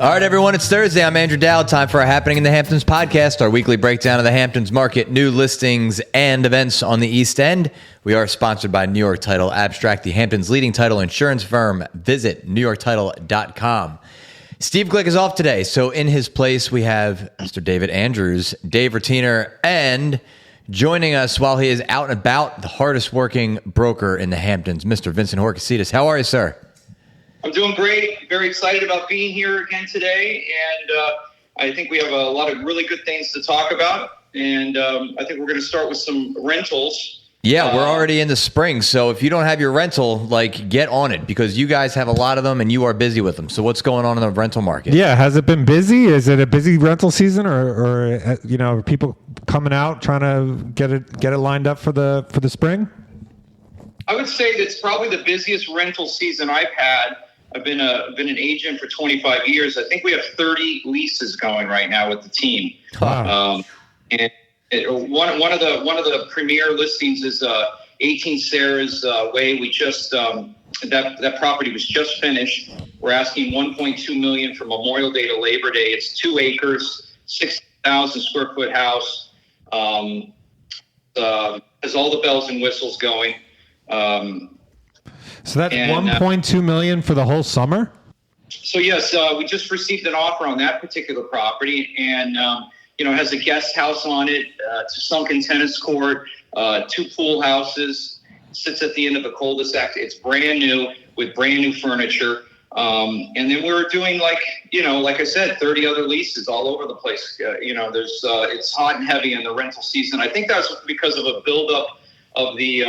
All right, everyone, it's Thursday. I'm Andrew Dowd. Time for our Happening in the Hamptons podcast, our weekly breakdown of the Hamptons market, new listings, and events on the East End. We are sponsored by New York Title Abstract, the Hamptons' leading title insurance firm. Visit newyorktitle.com. Steve Glick is off today, so in his place we have Mr. David Andrews, Dave Rotiner, and joining us while he is out and about, the hardest working broker in the Hamptons, Mr. Vincent Horcasitas. How are you, sir? I'm doing great. Very excited about being here again today. And I think we have a lot of really good things to talk about. And I think we're going to start with some rentals. Yeah, we're already in the spring. So if you don't have your rental, get on it because you guys have a lot of them and you are busy with them. So what's going on in the rental market? Yeah, has it been busy? Is it a busy rental season or are people coming out trying to get it lined up for the spring? I would say that's probably the busiest rental season I've had. I've been an agent for 25 years. I think we have 30 leases going right now with the team. Wow. And one of the premier listings is 18 Sarah's Way. We just that property was just finished. We're asking $1.2 million for Memorial Day to Labor Day. It's 2 acres, 6,000 square foot house. Has all the bells and whistles going. So that's $1.2 million for the whole summer? So yes, we just received an offer on that particular property, and it has a guest house on it, it's a sunken tennis court, 2 pool houses, sits at the end of a cul-de-sac. It's brand new with brand new furniture, and then we're doing like I said, 30 other leases all over the place. There's it's hot and heavy in the rental season. I think that's because of a buildup of the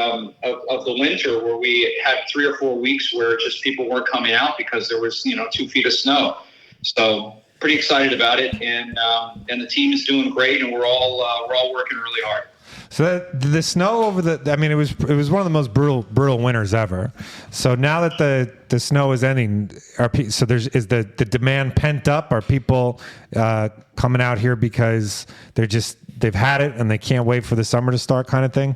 winter, where we had 3 or 4 weeks where just people weren't coming out because there was 2 feet of snow. So pretty excited about it, and the team is doing great, and we're all working really hard. So the snow over it was one of the most brutal winters ever. So now that the snow is ending, is the demand pent up? Are people coming out here because they've had it and they can't wait for the summer to start, kind of thing?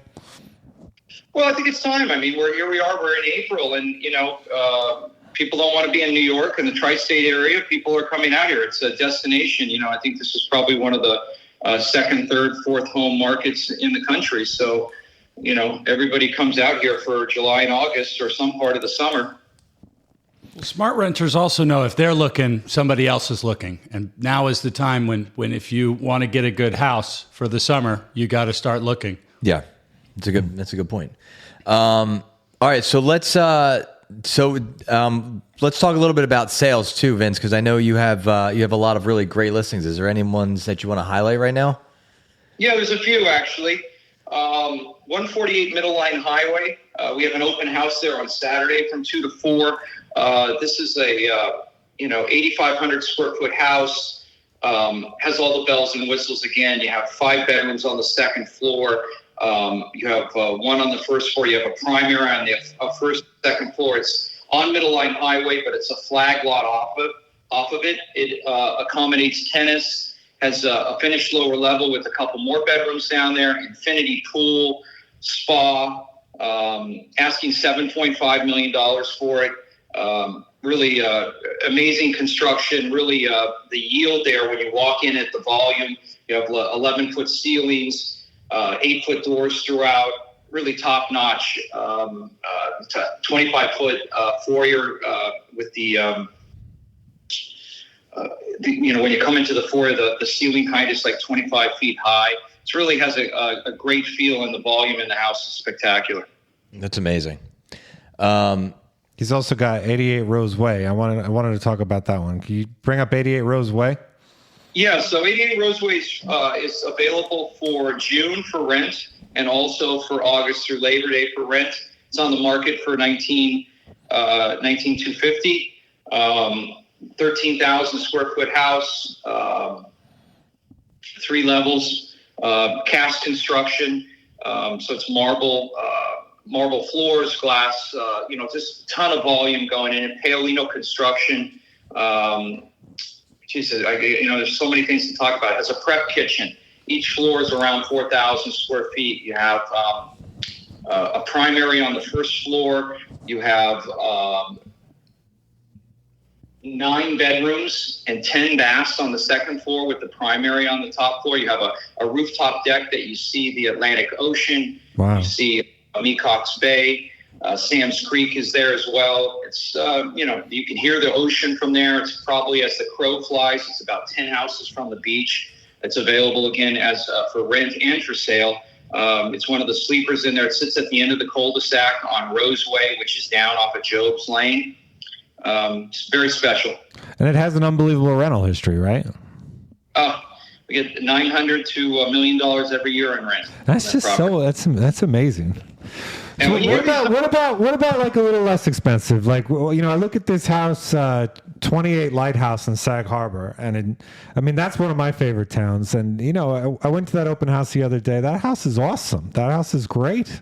Well, I think it's time. I mean, we're in April, and people don't want to be in New York and the tri-state area. People are coming out here. It's a destination. I think this is probably one of the second, third, fourth home markets in the country. So, everybody comes out here for July and August or some part of the summer. Smart renters also know if they're looking, somebody else is looking. And now is the time when if you want to get a good house for the summer, you got to start looking. Yeah, that's a good point. All right, so let's talk a little bit about sales too, Vince, because I know you have a lot of really great listings. Is there any ones that you want to highlight right now? Yeah, there's a few actually. 148 Middle Line Highway. We have an open house there on Saturday from 2 to 4. This is a 8,500 square foot house. Has all the bells and whistles. Again, you have 5 bedrooms on the second floor. You have one on the first floor. You have a primary on the first, second floor. It's on Middle Line Highway, but it's a flag lot off of it. It accommodates tennis, has a finished lower level with a couple more bedrooms down there, infinity pool, spa, asking $7.5 million for it. Really amazing construction, really the yield there when you walk in at the volume. You have 11-foot ceilings. 8-foot doors throughout, really top notch. 25-foot foyer with when you come into the foyer, the ceiling height is like 25 feet high. It really has a great feel, and the volume in the house is spectacular. That's amazing. He's also got 88 Rose Way. I wanted to talk about that one. Can you bring up 88 Rose Way? Yeah, so 88 Roseway is available for June for rent and also for August through Labor Day for rent. It's on the market for $19,250. 13,000 square foot house, 3 levels, cast construction. So it's marble floors, glass. Just a ton of volume going in. Paolino construction. Jesus, there's so many things to talk about. It has a prep kitchen. Each floor is around 4,000 square feet. You have a primary on the first floor. You have 9 bedrooms and 10 baths on the second floor with the primary on the top floor. You have a rooftop deck that you see the Atlantic Ocean. Wow. You see Mecox Bay. Sam's Creek is there as well. It's, you can hear the ocean from there. It's probably, as the crow flies, it's about 10 houses from the beach. It's available again as for rent and for sale. It's one of the sleepers in there. It sits at the end of the cul-de-sac on Roseway, which is down off of Job's Lane. It's very special. And it has an unbelievable rental history, right? We get $900 to $1 million every year in rent. That's just property. That's amazing. And So what about like a little less expensive? Like, I look at this house, 28 Lighthouse in Sag Harbor, and that's one of my favorite towns. And I went to that open house the other day. That house is awesome. That house is great.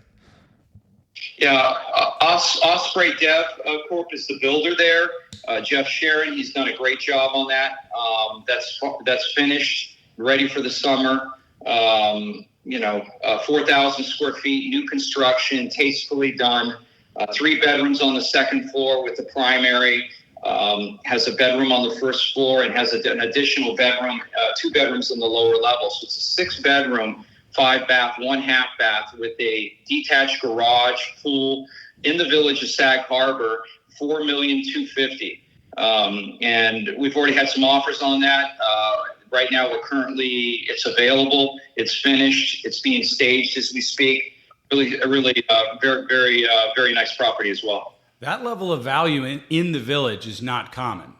Yeah, Osprey Dev Corp is the builder there. Jeff Sharon, he's done a great job on that. That's finished, ready for the summer. 4,000 square feet, new construction, tastefully done. 3 bedrooms on the second floor with the primary. Has a bedroom on the first floor and has an additional bedroom, 2 bedrooms in the lower level. So it's a 6-bedroom, 5-bath, 1/2 bath with a detached garage, pool in the village of Sag Harbor, $4,250,000. And we've already had some offers on that. Right now, it's available. It's finished. It's being staged as we speak. Really, very, very, very nice property as well. That level of value in the village is not common.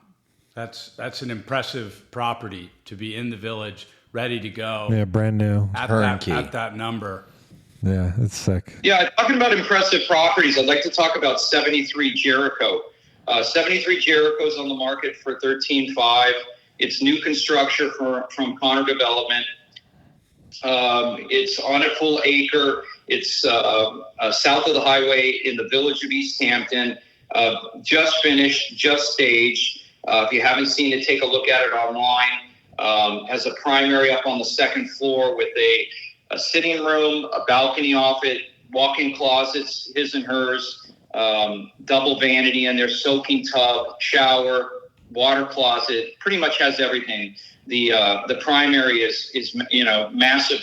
That's an impressive property to be in the village, ready to go. Yeah, brand new. At that number. Yeah, it's sick. Yeah, talking about impressive properties, I'd like to talk about 73 Jericho. 73 Jericho's on the market for $13.5. It's new construction from Connor Development. It's on a full acre. It's south of the highway in the village of East Hampton. Just finished, just staged. If you haven't seen it, take a look at it online. Has a primary up on the second floor with a sitting room, a balcony off it, walk-in closets, his and hers, double vanity in there, soaking tub, shower, water closet, pretty much has everything. The primary is massive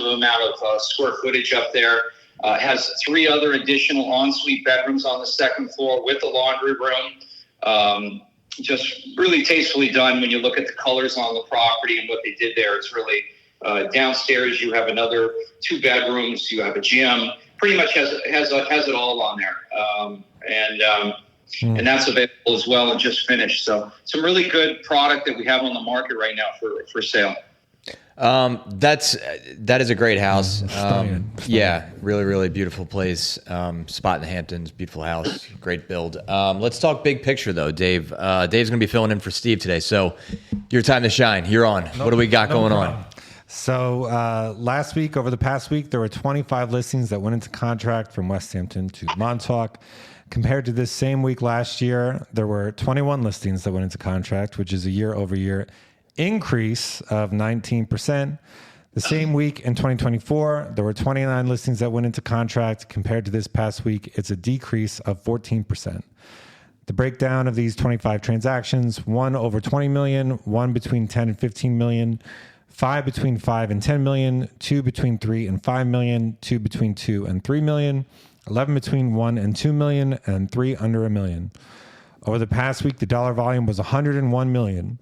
amount of square footage up there. Has 3 other additional ensuite bedrooms on the second floor with a laundry room. Just really tastefully done when you look at the colors on the property and what they did there. It's really downstairs. You have another 2 bedrooms. You have a gym. Pretty much has it all on there. And that's available as well and just finished. So some really good product that we have on the market right now for sale. That is a great house. Stunning. Yeah, really, really beautiful place. Spot in the Hamptons, beautiful house, great build. Let's talk big picture though, Dave. Dave's going to be filling in for Steve today. So your time to shine. You're on. What do we got going on? So over the past week, there were 25 listings that went into contract from West Hampton to Montauk. Compared to this same week last year, there were 21 listings that went into contract, which is a year-over-year increase of 19%. The same week in 2024, there were 29 listings that went into contract. Compared to this past week, it's a decrease of 14%. The breakdown of these 25 transactions: 1 over 20 million, 1 between 10 and 15 million, 5 between 5 and 10 million, 2 between 3 and 5 million, 2 between 2 and 3 million, 11 between 1 and 2 million, and 3 under $1 million. Over the past week, the dollar volume was 101 million.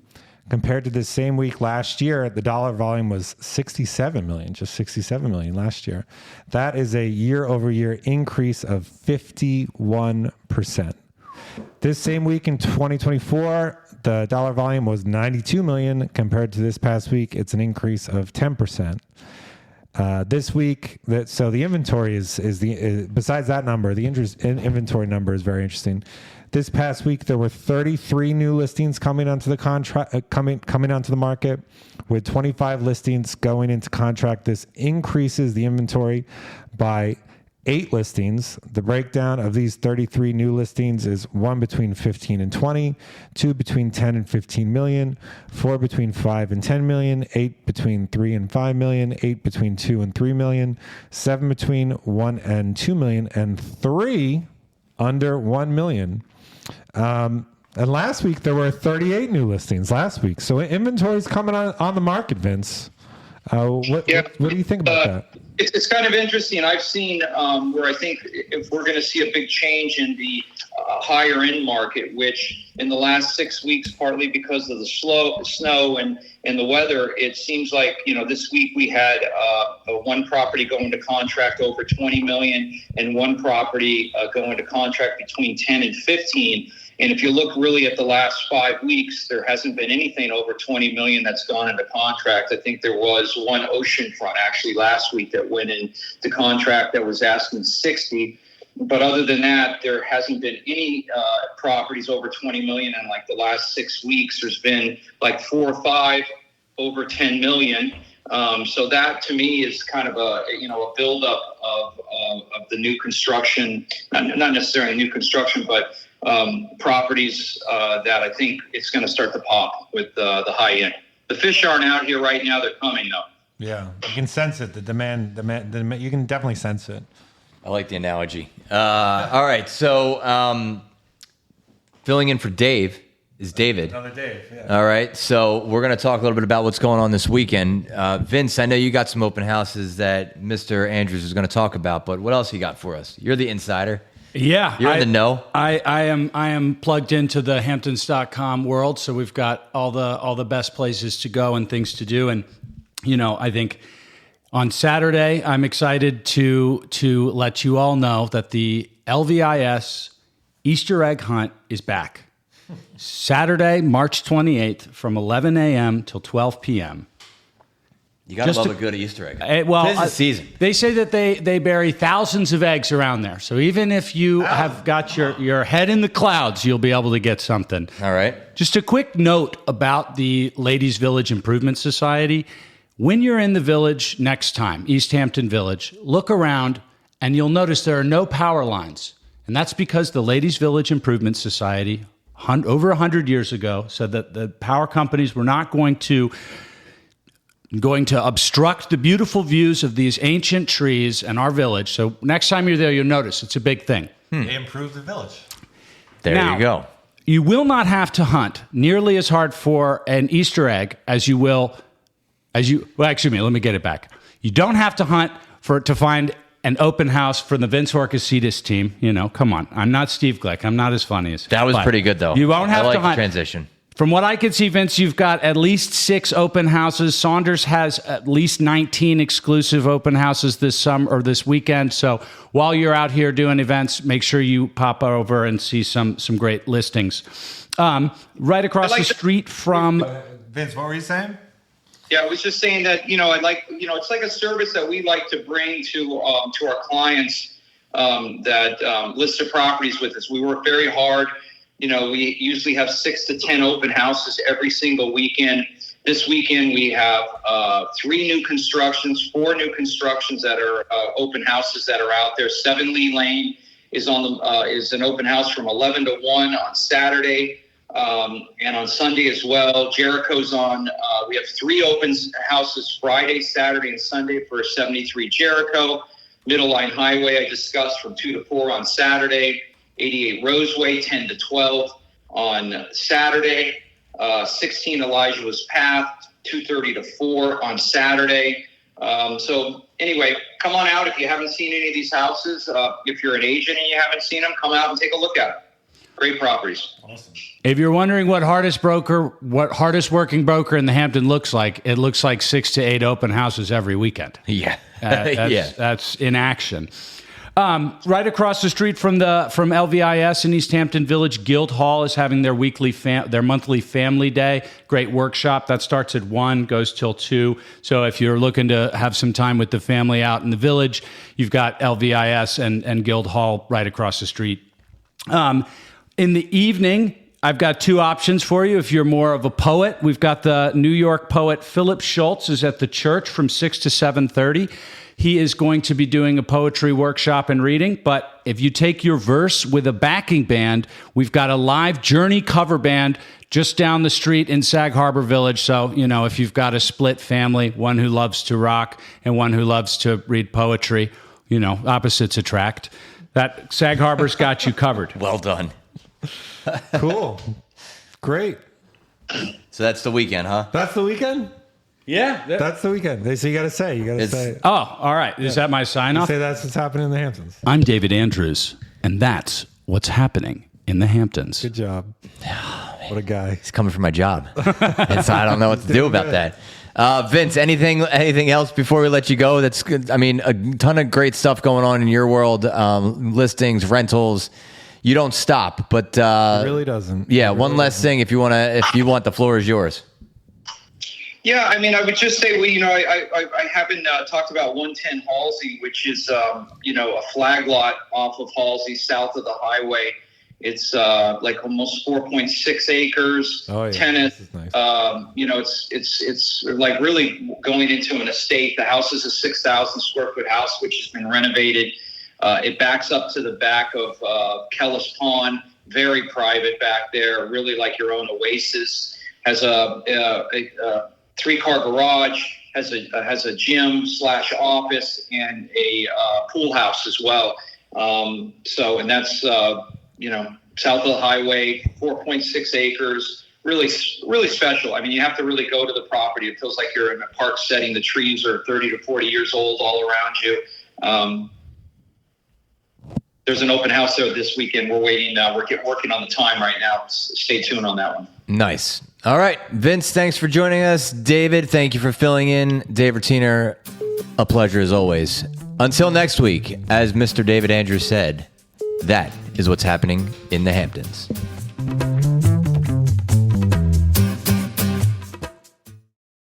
Compared to this same week last year, the dollar volume was 67 million, just 67 million last year. That is a year-over-year increase of 51%. This same week in 2024, the dollar volume was 92 million. Compared to this past week, it's an increase of 10%. This week, so the inventory is besides that number, the inventory number is very interesting. This past week, there were 33 new listings coming onto the contract, coming onto the market, with 25 listings going into contract. This increases the inventory by 8 listings. The breakdown of these 33 new listings is 1 between 15 and 20, 2 between 10 and 15 million, 4 between 5 and 10 million, 8 between 3 and 5 million, 8 between 2 and 3 million, 7 between 1 and 2 million, and 3 under 1 million. And last week there were 38 new listings last week. So inventory's coming on the market, Vince. What do you think about that? It's kind of interesting. I've seen where I think if we're going to see a big change in the higher end market, which in the last 6 weeks, partly because of the snow and the weather, it seems like, this week we had one property going to contract over 20 million and one property going to contract between 10 and 15. And if you look really at the last 5 weeks, there hasn't been anything over 20 million that's gone into contract. I think there was one oceanfront actually last week that went into contract that was asking 60. But other than that, there hasn't been any properties over 20 million in like the last 6 weeks. There's been like 4 or 5 over 10 million. So that to me is kind of a buildup of the new construction, not necessarily new construction, but properties that I think it's going to start to pop with the high end. The fish aren't out here right now. They're coming though. Yeah, you can sense it. The demand, you can definitely sense it. I like the analogy. All right, so filling in for Dave is David. Another Dave, yeah. All right, so we're going to talk a little bit about what's going on this weekend. Vince, I know you got some open houses that Mr. Andrews is going to talk about, but what else you got for us? You're the insider. Yeah, You're in the know. I am plugged into the Hamptons.com world, so we've got all the best places to go and things to do. And I think on Saturday, I'm excited to let you all know that the LVIS Easter egg hunt is back. Saturday, March 28th, from 11 a.m. till 12 p.m. You gotta love a good Easter egg. Well, Tis the season. They say that they bury thousands of eggs around there. So even if you have got your head in the clouds, you'll be able to get something. All right. Just a quick note about the Ladies Village Improvement Society. When you're in the village next time, East Hampton Village, look around and you'll notice there are no power lines. And that's because the Ladies Village Improvement Society, over 100 years ago, said that the power companies were not going to obstruct the beautiful views of these ancient trees and our village. So next time you're there, you'll notice it's a big thing. They improved the village. There Now, you go. You will not have to hunt nearly as hard for an Easter egg as you will, excuse me, let me get it back. You don't have to hunt to find an open house for the Vince Horcasitas team. Come on. I'm not Steve Glick. I'm not as funny as That was pretty good, though. You won't have I like to hunt. the transition. From what I can see, Vince, you've got at least 6 open houses. Saunders has at least 19 exclusive open houses this summer or this weekend. So while you're out here doing events, make sure you pop over and see some great listings. Right across the street from Vince, what were you saying? Yeah, I was just saying that, it's like a service that we like to bring to our clients that list their properties with us. We work very hard. We usually have 6 to 10 open houses every single weekend. This weekend we have 3 new constructions, 4 new constructions that are open houses that are out there. 7 Lee Lane is is an open house from 11 to 1 on Saturday. And on Sunday as well. Jericho's on. We have 3 open houses Friday, Saturday, and Sunday for 73 Jericho. Middle Line Highway I discussed from 2 to 4 on Saturday. 88 Roseway 10 to 12 on Saturday. 16 Elijah was Path 2:30 to 4 on Saturday. So anyway, come on out if you haven't seen any of these houses. If you're an agent and you haven't seen them, come out and take a look at them. Great properties. Awesome. If you're wondering what hardest working broker in the Hampton looks like, it looks like 6 to 8 open houses every weekend. Yeah. That's in action. Right across the street from LVIS in East Hampton Village, Guildhall is having their their monthly family day. Great workshop that starts at 1, goes till 2. So if you're looking to have some time with the family out in the village, you've got LVIS and Guildhall right across the street. In the evening, I've got 2 options for you. If you're more of a poet, we've got the New York poet Philip Schultz is at the church from 6 to 7:30. He is going to be doing a poetry workshop and reading. But if you take your verse with a backing band, we've got a live Journey cover band just down the street in Sag Harbor Village. So, if you've got a split family, one who loves to rock and one who loves to read poetry, opposites attract. That Sag Harbor's got you covered. Well done. Cool. Great. So that's the weekend, huh? That's the weekend? Yeah. That's the weekend. So you got to say. Oh, all right. Is that my sign off? Say that's what's happening in the Hamptons. I'm David Andrews, and that's what's happening in the Hamptons. Good job. What a guy. He's coming for my job. And so I don't know what to do about that. Vince, anything else before we let you go? That's good. I mean, a ton of great stuff going on in your world. Listings, rentals. You don't stop, but It really doesn't. yeah. One last thing, if you want, the floor is yours. Yeah, I mean, I would just say I haven't talked about 110 Halsey, which is a flag lot off of Halsey, south of the highway. It's like almost 4.6 acres. Oh, yeah. Tenant. This is nice. It's like really going into an estate. The house is a 6,000 square foot house, which has been renovated. It backs up to the back of Kellis Pond, very private back there, really like your own oasis. Has a 3-car garage, has a gym / office, and a pool house as well. And that's south of the highway, 4.6 acres. Really, really special. I mean, you have to really go to the property. It feels like you're in a park setting. The trees are 30 to 40 years old all around you. There's an open house there this weekend. We're waiting. We're working on the time right now. Stay tuned on that one. Nice. All right, Vince, thanks for joining us. David, thank you for filling in. Dave Rotiner, a pleasure as always. Until next week, as Mr. David Andrews said, that is what's happening in the Hamptons.